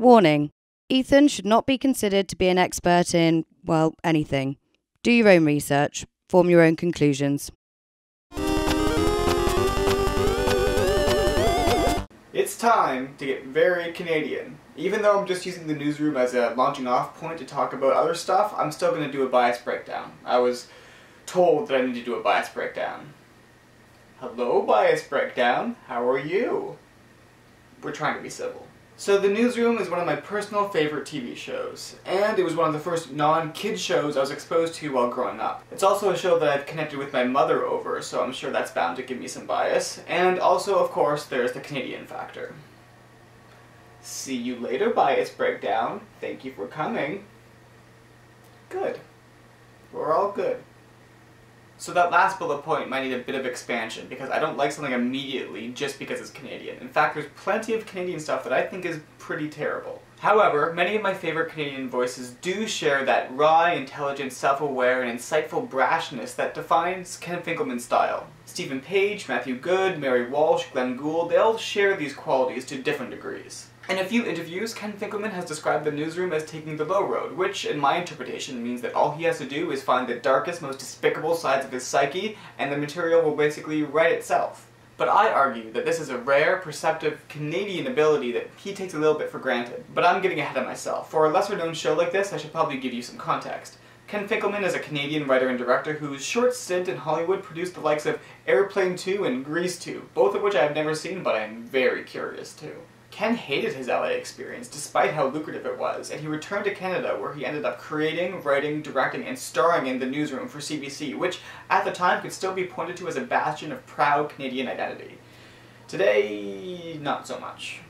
Warning: Ethan should not be considered to be an expert in, well, anything. Do your own research. Form your own conclusions. It's time to get very Canadian. Even though I'm just using the newsroom as a launching off point to talk about other stuff, I'm still going to do a bias breakdown. I was told that I need to do a bias breakdown. Hello, bias breakdown. How are you? We're trying to be civil. So the Newsroom is one of my personal favorite TV shows, and it was one of the first non-kid shows I was exposed to while growing up. It's also a show that I've connected with my mother over, so I'm sure that's bound to give me some bias. And also, of course, there's the Canadian factor. See you later, bias breakdown. Thank you for coming. Good. We're all good. So that last bullet point might need a bit of expansion, because I don't like something immediately just because it's Canadian. In fact, there's plenty of Canadian stuff that I think is pretty terrible. However, many of my favorite Canadian voices do share that raw, intelligent, self-aware, and insightful brashness that defines Ken Finkelman's style. Stephen Page, Matthew Good, Mary Walsh, Glenn Gould, they all share these qualities to different degrees. In a few interviews, Ken Finkelman has described the Newsroom as taking the low road, which, in my interpretation, means that all he has to do is find the darkest, most despicable sides of his psyche, and the material will basically write itself. But I argue that this is a rare, perceptive Canadian ability that he takes a little bit for granted. But I'm getting ahead of myself. For a lesser-known show like this, I should probably give you some context. Ken Finkelman is a Canadian writer and director whose short stint in Hollywood produced the likes of Airplane 2 and Grease 2, both of which I have never seen, but I am very curious to. Ken hated his LA experience, despite how lucrative it was, and he returned to Canada where he ended up creating, writing, directing, and starring in The Newsroom for CBC, which at the time could still be pointed to as a bastion of proud Canadian identity. Today, not so much.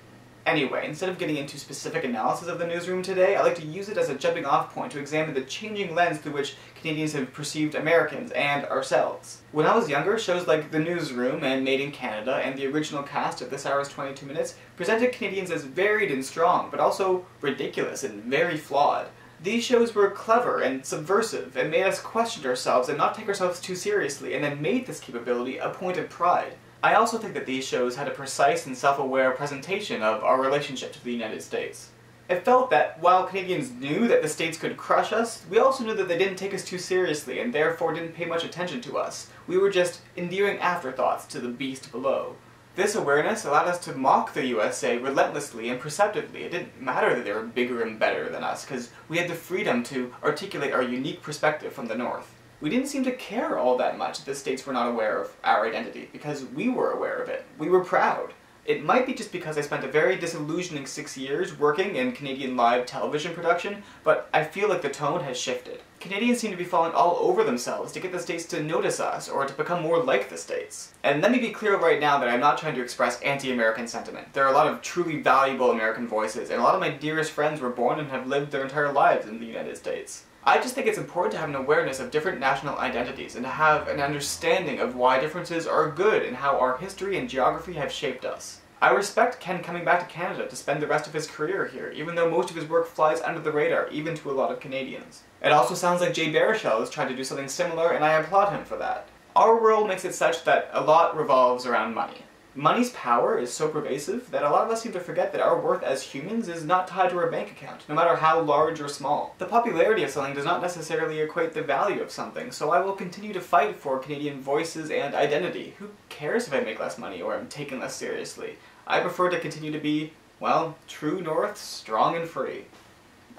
Anyway, instead of getting into specific analysis of The Newsroom today, I like to use it as a jumping off point to examine the changing lens through which Canadians have perceived Americans and ourselves. When I was younger, shows like The Newsroom and Made in Canada and the original cast of This Hour's 22 Minutes presented Canadians as varied and strong, but also ridiculous and very flawed. These shows were clever and subversive and made us question ourselves and not take ourselves too seriously, and then made this capability a point of pride. I also think that these shows had a precise and self-aware presentation of our relationship to the United States. It felt that while Canadians knew that the States could crush us, we also knew that they didn't take us too seriously and therefore didn't pay much attention to us. We were just endearing afterthoughts to the beast below. This awareness allowed us to mock the USA relentlessly and perceptively. It didn't matter that they were bigger and better than us, because we had the freedom to articulate our unique perspective from the North. We didn't seem to care all that much that the States were not aware of our identity, because we were aware of it. We were proud. It might be just because I spent a very disillusioning 6 years working in Canadian live television production, but I feel like the tone has shifted. Canadians seem to be falling all over themselves to get the States to notice us, or to become more like the States. And let me be clear right now that I'm not trying to express anti-American sentiment. There are a lot of truly valuable American voices, and a lot of my dearest friends were born and have lived their entire lives in the United States. I just think it's important to have an awareness of different national identities and to have an understanding of why differences are good and how our history and geography have shaped us. I respect Ken coming back to Canada to spend the rest of his career here, even though most of his work flies under the radar, even to a lot of Canadians. It also sounds like Jay Baruchel is trying to do something similar, and I applaud him for that. Our world makes it such that a lot revolves around money. Money's power is so pervasive that a lot of us seem to forget that our worth as humans is not tied to our bank account, no matter how large or small. The popularity of something does not necessarily equate the value of something, so I will continue to fight for Canadian voices and identity. Who cares if I make less money or am taken less seriously? I prefer to continue to be, well, true north, strong and free.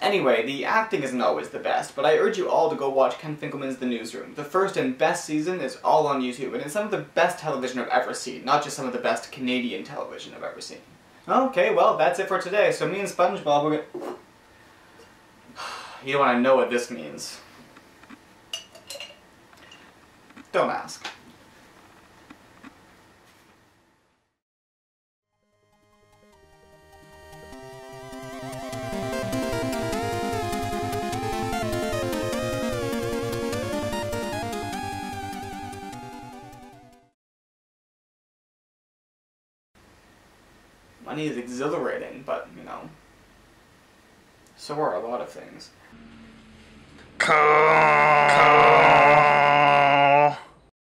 Anyway, the acting isn't always the best, but I urge you all to go watch Ken Finkelman's The Newsroom. The first and best season is all on YouTube, and it's some of the best television I've ever seen, not just some of the best Canadian television I've ever seen. Okay, well, that's it for today, so me and SpongeBob, we're gonna... You don't want to know what this means. Don't ask. Money is exhilarating, but, you know, so are a lot of things.